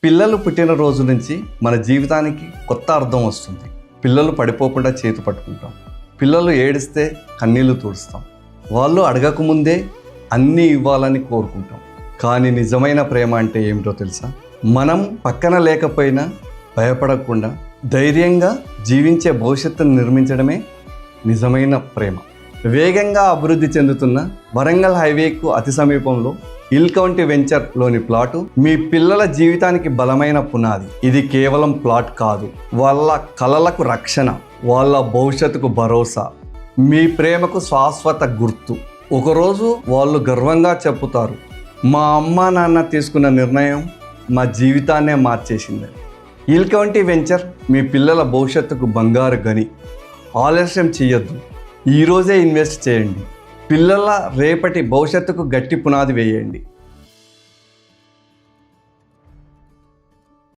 పిల్లలు పుట్టిన రోజు నుంచి మన జీవితానికి కొత్త అర్థం వస్తుంది. పిల్లలు పడిపోకుండా చేతి పట్టుకుంటాం. పిల్లలు ఏడిస్తే కన్నీళ్లు తుడుస్తాం. వాళ్ళు అడగకముందే అన్నీ ఇవ్వాలని కోరుకుంటాం. కానీ నిజమైన ప్రేమ అంటే ఏమిటో తెలుసా? మనం పక్కన లేకపోయినా భయపడకుండా ధైర్యంగా జీవించే భవిష్యత్తును నిర్మించడమే నిజమైన ప్రేమ. వేగంగా అభివృద్ధి చెందుతున్న వరంగల్ హైవేకు అతి సమీపంలో హిల్ కౌంటీ వెంచర్లోని ప్లాటు మీ పిల్లల జీవితానికి బలమైన పునాది. ఇది కేవలం ప్లాట్ కాదు, వాళ్ళ కలలకు రక్షణ, వాళ్ళ భవిష్యత్తుకు భరోసా, మీ ప్రేమకు శాశ్వత గుర్తు. ఒకరోజు వాళ్ళు గర్వంగా చెప్పుతారు, మా అమ్మ నాన్న తీసుకున్న నిర్ణయం మా జీవితాన్నే మార్చేసింది. హిల్ కౌంటీ వెంచర్ మీ పిల్లల భవిష్యత్తుకు బంగారు గని. ఆలస్యం చేయొద్దు, ఈరోజే ఇన్వెస్ట్ చేయండి. పిల్లల రేపటి భవిష్యత్తుకు గట్టి పునాది వేయండి.